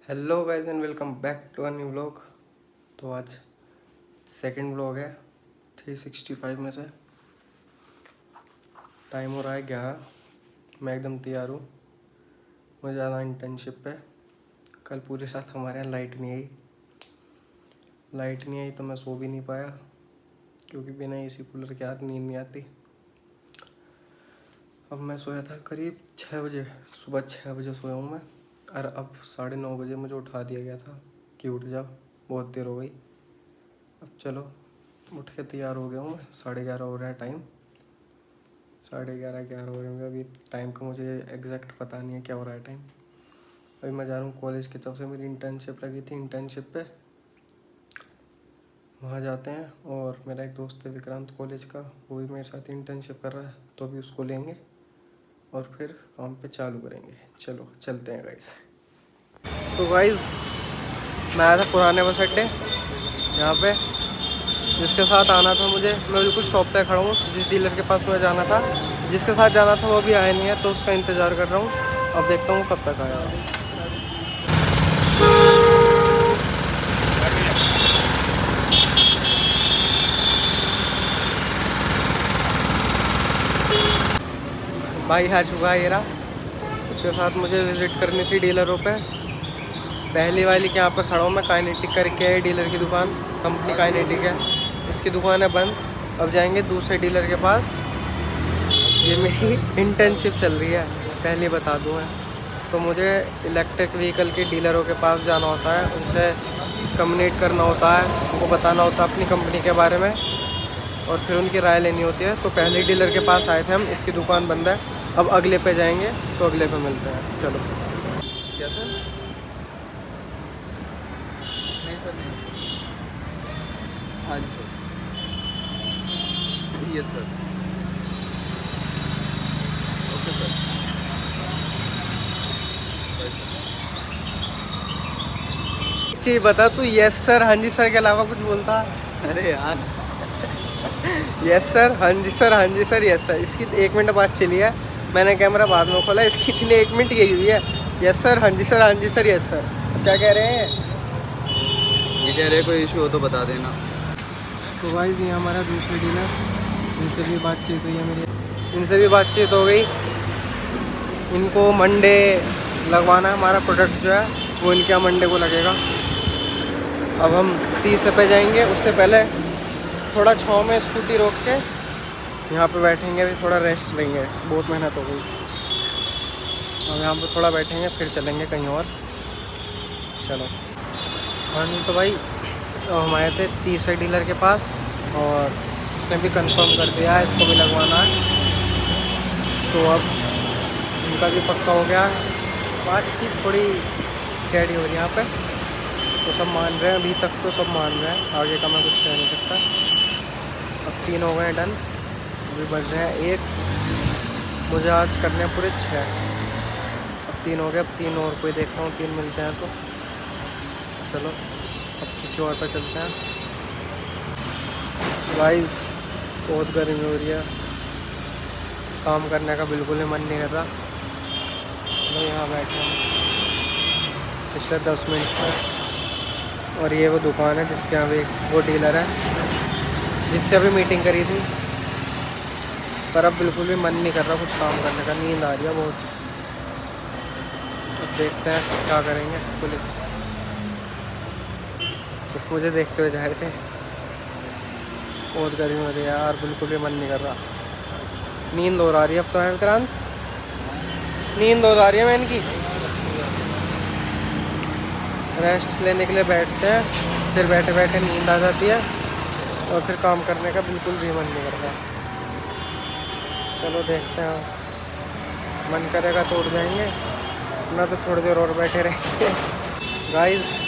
Hello guys and welcome back to a new vlog. तो आज second vlog है 365 में से। टाइम हो रहा है 11। मैं एकदम तैयार हूँ, मुझे जाना इंटर्नशिप पे। कल पूरे साथ हमारे यहाँ लाइट नहीं आई तो मैं सो भी नहीं पाया, क्योंकि बिना एसी कूलर के यार नींद नहीं आती। अब मैं सोया था करीब 6 बजे, सुबह 6 बजे सोया हूँ मैं। और अब 9:30 बजे मुझे उठा दिया गया था कि उठ जाओ, बहुत देर हो गई। अब चलो उठ के तैयार हो गया हूँ मैं। 11:30 हो रहा है टाइम, 11:30 हो रहे होंगे अभी। टाइम का मुझे एग्जैक्ट पता नहीं है क्या हो रहा है टाइम। अभी मैं जा रहा हूँ कॉलेज की तरफ से, मेरी इंटर्नशिप लगी थी। इंटर्नशिप पे वहाँ जाते हैं, और मेरा एक दोस्त है विक्रांत कॉलेज का, वो भी मेरे साथ इंटर्नशिप कर रहा है, तो अभी उसको लेंगे और फिर काम पे चालू करेंगे। चलो चलते हैं गाइस। तो गाइस मैं आया था पुराने बस अड्डे यहाँ पे, जिसके साथ आना था मुझे। मैं बिल्कुल शॉप पे खड़ा हूँ, जिस डीलर के पास मुझे जाना था, जिसके साथ जाना था वो अभी आया नहीं है, तो उसका इंतज़ार कर रहा हूँ। अब देखता हूँ कब तक आया। भाई आ चुका है ये रहा। इसके साथ मुझे विज़िट करनी थी डीलरों पे। पहली वाली के यहाँ पे खड़ा हूँ मैं, काइनेटिक करके है डीलर की दुकान, कंपनी काइनेटिक है। इसकी दुकान है बंद। अब जाएंगे दूसरे डीलर के पास। ये मेरी इंटर्नशिप चल रही है, पहले बता दूँ मैं। तो मुझे इलेक्ट्रिक व्हीकल के डीलरों के पास जाना होता है, उनसे कम्युनिकेट करना होता है, उनको बताना होता है अपनी कंपनी के बारे में, और फिर उनकी राय लेनी होती है। तो पहले डीलर के पास आए थे हम, इसकी दुकान बंद है। अब अगले पे जाएंगे, तो अगले पे मिलते हैं। चलो। क्या सर? नहीं सर, नहीं। हाँ जी sir. Yes sir. Okay sir. Bye sir. चीज़ बता, तू यस सर हाँ जी सर के अलावा कुछ बोलता? अरे यार, यस सर हाँ जी सर, हाँ जी सर, यस सर। इसकी 1 मिनट बात चली है, मैंने कैमरा बाद में खोला। इसकी इतनी 1 मिनट यही हुई है, यस सर हाँ जी सर, हाँ जी सर, यस सर। अब क्या कह रहे हैं? ये कह रहे कोई इशू हो तो बता देना। तो गाइस ये हमारा दूसरी डीलर, इनसे भी बातचीत हुई है मेरी, इनसे भी बातचीत हो गई। इनको मंडे लगवाना है, हमारा प्रोडक्ट जो है वो इनके यहाँ मंडे को लगेगा। अब हम 30 पे जाएंगे, उससे पहले थोड़ा छाँव में स्कूटी रोक के यहाँ पे बैठेंगे, अभी थोड़ा रेस्ट लेंगे, बहुत मेहनत हो गई। अब यहाँ पे थोड़ा बैठेंगे, फिर चलेंगे कहीं और। चलो। हाँ तो भाई हम आए थे तीसरे डीलर के पास, और इसने भी कंफर्म कर दिया है इसको भी लगवाना है। तो अब इनका भी पक्का हो गया। बातचीत थोड़ी टेढ़ी हो रही है यहाँ पे, तो सब मान रहे हैं, अभी तक तो सब मान रहे हैं, आगे का मैं कुछ कह नहीं सकता। अब 3 हो गए डन, अभी बज रहे हैं 1। मुझे आज करने हैं पूरे 6। अब 3 हो गए, अब 3 और कोई देखता हूँ, 3 मिलते हैं तो। चलो अब किसी और पे चलते हैं। गाइस बहुत गर्मी हो रही है, काम करने का बिल्कुल ही मन नहीं कर रहा। तो यहाँ बैठे हैं पिछले 10 मिनट से, और ये वो दुकान है जिसके यहाँ भी वो डीलर है जिससे अभी मीटिंग करी थी। पर अब बिल्कुल भी मन नहीं कर रहा कुछ काम करने का, नींद आ रही है बहुत। अब देखते हैं क्या करेंगे। पुलिस मुझे देखते हुए जा रहे थे। बहुत गर्मी हो रही है यार, बिल्कुल भी मन नहीं कर रहा, नींद और आ रही है। अब तो है विक्रांत, नींद और आ रही है। मैं इनकी रेस्ट लेने के लिए बैठते हैं, फिर बैठे बैठे नींद आ जाती है, और फिर काम करने का बिल्कुल भी मन नहीं करता। चलो देखते हैं, मन करेगा तो उठ जाएंगे, ना तो थोड़ी देर और बैठे रहेंगे। गाइस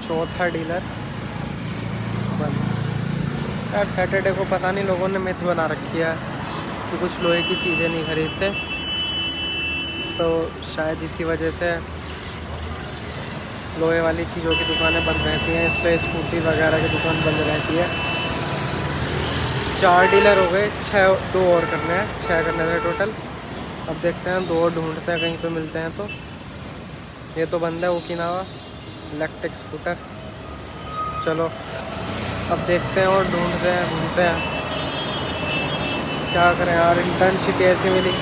चौथा डीलर बंद। यार सैटरडे को पता नहीं लोगों ने मिथ बना रखी है कि कुछ लोहे की चीज़ें नहीं खरीदते, तो शायद इसी वजह से लोहे वाली चीज़ों की दुकानें बंद रहती हैं, इसलिए स्कूटी वगैरह की दुकान बंद रहती है। 4 डीलर हो गए, 6 2 और करने हैं, 6 करने थे टोटल। अब देखते हैं, 2 और ढूंढते हैं, कहीं पे मिलते हैं तो। ये तो बंदा है ओकिनावा इलेक्ट्रिक स्कूटर। चलो अब देखते हैं और ढूंढते हैं क्या करें यार, इंटर्नशिप ऐसे मिली।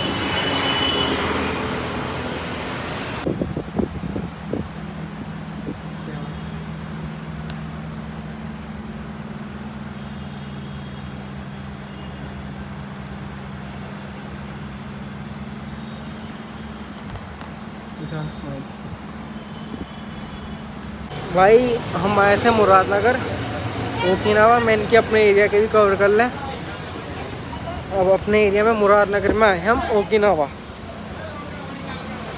भाई हम आए थे मुरादनगर ओकिनावा, मैं इनके अपने एरिया के भी कवर कर लें। अब अपने एरिया में मुरादनगर में आए हम ओकिनावा।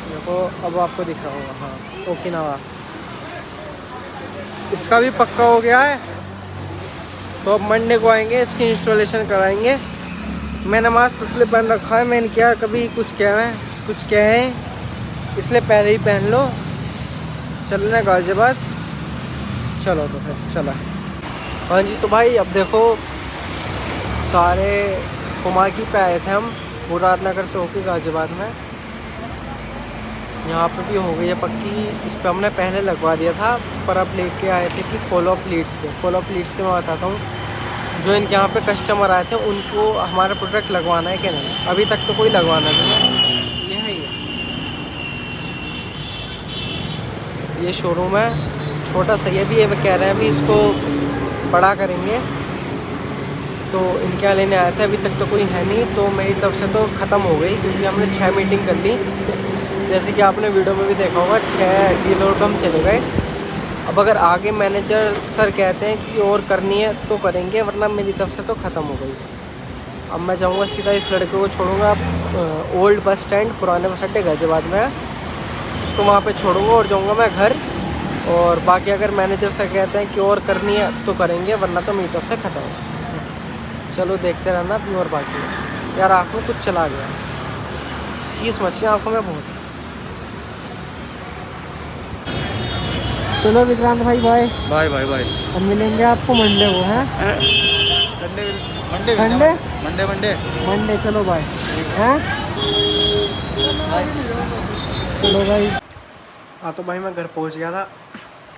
देखो अब आपको दिख रहा होगा, हाँ ओकिनावा। इसका भी पक्का हो गया है, तो अब मंडे को आएंगे, इसकी इंस्टॉलेशन कराएंगे। मैंने मास्क इसलिए पहन रखा है, मैंने क्या कभी कुछ कहें इसलिए पहले ही पहन लो। चलना गाजियाबाद, चलो तो फिर चला। हाँ जी तो भाई अब देखो सारे कुमाकी पे आए थे हम, मुरादनगर से होके गाजियाबाद में। यहाँ पे भी हो गई है पक्की। इस पर हमने पहले लगवा दिया था, पर अब लेके आए थे कि फॉलो अप लीड्स के मैं बताता हूँ। जो इनके यहाँ पे कस्टमर आए थे उनको हमारा प्रोडक्ट लगवाना है कि नहीं, अभी तक तो कोई लगवाना नहीं है। ये है ये शोरूम है, छोटा सा ये भी है। कह रहे हैं अभी इसको बड़ा करेंगे, तो इनके यहाँ लेने आए थे। अभी तक तो कोई है नहीं, तो मेरी तरफ से तो ख़त्म हो गई, क्योंकि हमने 6 मीटिंग कर ली। जैसे कि आपने वीडियो में भी देखा होगा, 6 डीलर पे हम चले गए। अब अगर आगे मैनेजर सर कहते हैं कि और करनी है तो करेंगे, वरना मेरी तरफ से तो ख़त्म हो गई। अब मैं जाऊँगा सीधा इस लड़के को छोड़ूंगा ओल्ड बस स्टैंड, पुराने बस अड्डे गाजियाबाद में है, उसको वहाँ पे छोड़ूंगा और जाऊँगा मैं घर। और बाकी अगर मैनेजर सर कहते हैं कि और करनी है तो करेंगे, वरना तो मेरी तरफ से ख़त्म है। चलो देखते रहना अपनी। और बाकी यार आँख में कुछ चला गया, चीज़ मची आँखों में बहुत। चलो विक्रांत भाई बाय बाय बाय बाय। अब मिलेंगे आपको मंडे को, हैं मंडे चलो बाय हैं। चलो भाई। हाँ तो भाई मैं घर पहुंच गया था।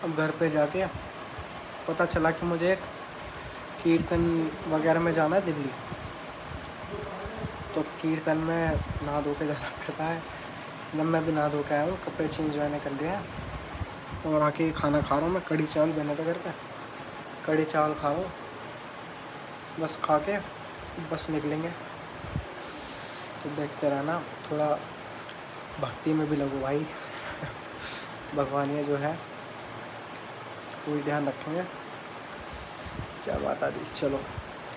अब घर पे जाके पता चला कि मुझे एक कीर्तन वगैरह में जाना है दिल्ली। तो कीर्तन में नहा धो के जाना पड़ता है। जब मैं भी नहा धो के आया हूँ, कपड़े चेंज मैंने कर लिया है और आके खाना खा रहा हूँ। मैं कढ़ी चावल बना था घर पे, कढ़ी चावल खा रहा हूँ। बस खा के बस निकलेंगे। तो देखते रहना, थोड़ा भक्ति में भी लगो भाई। भगवानिया जो है पूरी ध्यान रखेंगे। क्या बात आ रही। चलो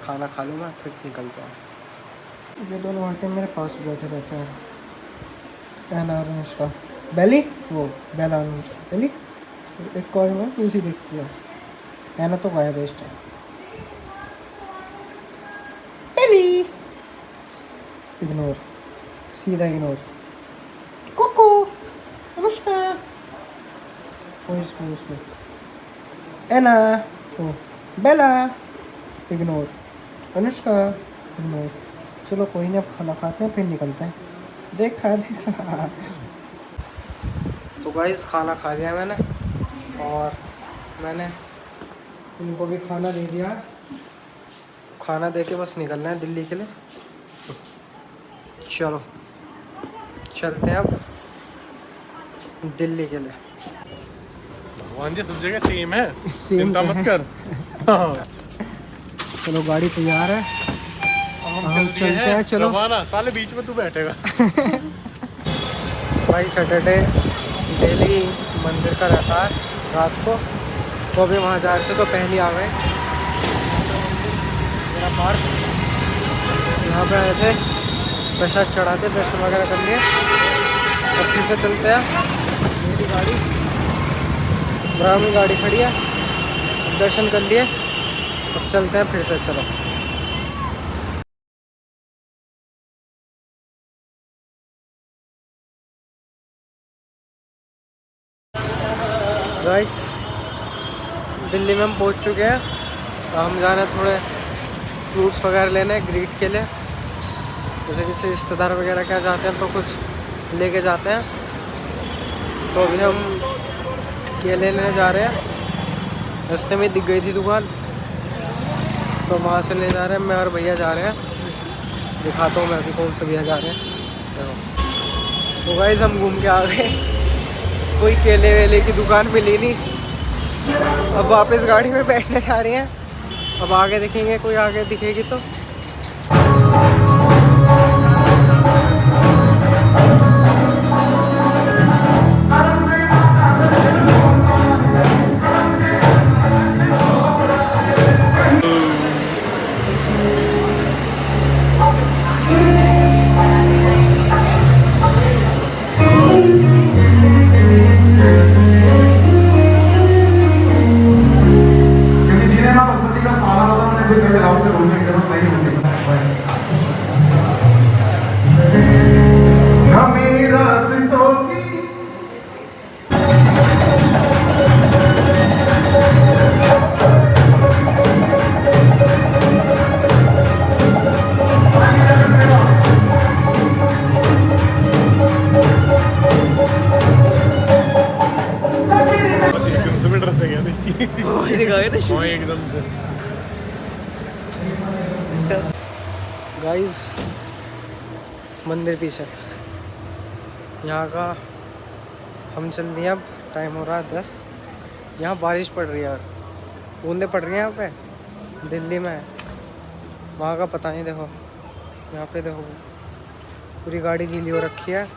खाना खा लूँ मैं, फिर निकलता हूँ। ये दोनों घंटे मेरे पास बैठे रहते हैं। पहला अनुष्का बेली, वो बेला अनुष्का बेली, एक कॉल में उसी दिखती है। मैंने तो गाया बेस्ट है बेली। इग्नोर, सीधा इग्नोर। कुकू अनुष्का, वो इसको एना, ओ बेला, इग्नोर। अनुष्का इग्नोर। चलो कोई नहीं, अब खाना खाते हैं फिर निकलते हैं। देखा तो गाइस खाना खा लिया मैंने, और मैंने इनको भी खाना दे दिया। खाना दे के बस निकलना है दिल्ली के लिए। चलो चलते हैं अब दिल्ली के लिए। भगवान जी सब जगह सेम है, चिंता मत कर। चलो गाड़ी तैयार है, हम चलते हैं। चलो साले बीच में तू बैठेगा। भाई सैटरडे डेली मंदिर का रहता है रात को, तो अभी वहाँ जा रहे थे तो पहले आ गए। मेरा पार्क यहाँ पे आए थे, प्रसाद चढ़ाते, दर्शन वगैरह कर लिए। अब फिर से चलते हैं। मेरी गाड़ी ब्राह्मणी गाड़ी खड़ी है, दर्शन कर लिए, अब चलते हैं फिर से। चलो गाइस, दिल्ली में हम पहुंच चुके हैं। हम जा रहे हैं थोड़े फ्रूट्स वगैरह लेने ग्रीट के लिए। जैसे किसी रिश्तेदार वगैरह क्या जाते हैं तो कुछ लेके जाते हैं। तो अभी हम केले लेने जा रहे हैं। रास्ते में दिख गई थी दुकान, तो वहाँ से ले जा रहे हैं। मैं और भैया जा रहे हैं। दिखाता हूँ मैं अभी कौन से भैया जा रहे हैं। तो गाइस हम घूम के आ गए, कोई केले वेले की दुकान मिली नहीं। अब वापस गाड़ी में बैठने जा रहे हैं। अब आगे देखेंगे, कोई आगे दिखेगी तो। एकदम से गाइस मंदिर पीछे यहाँ का हम चल दिए। अब टाइम हो रहा है 10। यहाँ बारिश पड़ रही है यार, बूंदें पड़ रही हैं यहाँ पे। दिल्ली में है, वहाँ का पता नहीं। देखो यहाँ पे, देखो पूरी गाड़ी गीली हो रखी है।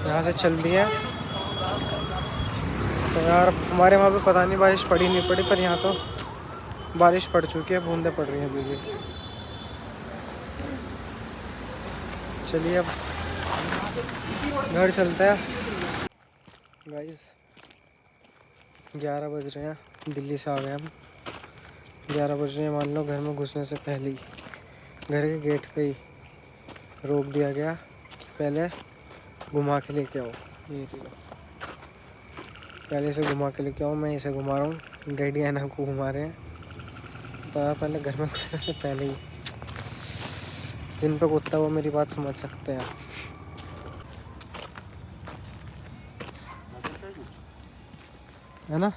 यहाँ से चल दिए। तो यार हमारे वहाँ पे पता नहीं बारिश पड़ी नहीं पड़ी, पर यहाँ तो बारिश पड़ चुकी है, बूंदें पड़ रही हैं अभी भी। चलिए अब घर चलते हैं। गाइस 11 बज रहे हैं, दिल्ली से आ गए हम। 11 बज रहे हैं, मान लो घर में घुसने से पहले ही घर के गेट पे ही रोक दिया गया कि पहले घुमा के लेके आओ। ये पहले से घुमा के लेके आओ, मैं इसे घुमा रहा हूँ, डैडी ऐना को घुमा रहे हैं। तो पहले घर में घुसने से पहले ही, जिन पे कुत्ता वो मेरी बात समझ सकते हैं। है ना,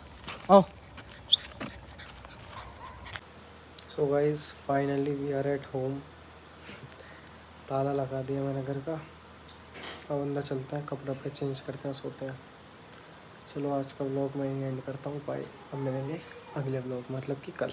आओ। So guys finally we are at home. ताला लगा दिया मैंने घर का। अब अंदर चलते हैं, कपड़े पे चेंज करते हैं, सोते हैं। चलो आज का व्लॉग मैं एंड करता हूँ। बाय, अब मिलेंगे अगले व्लॉग, मतलब कि कल।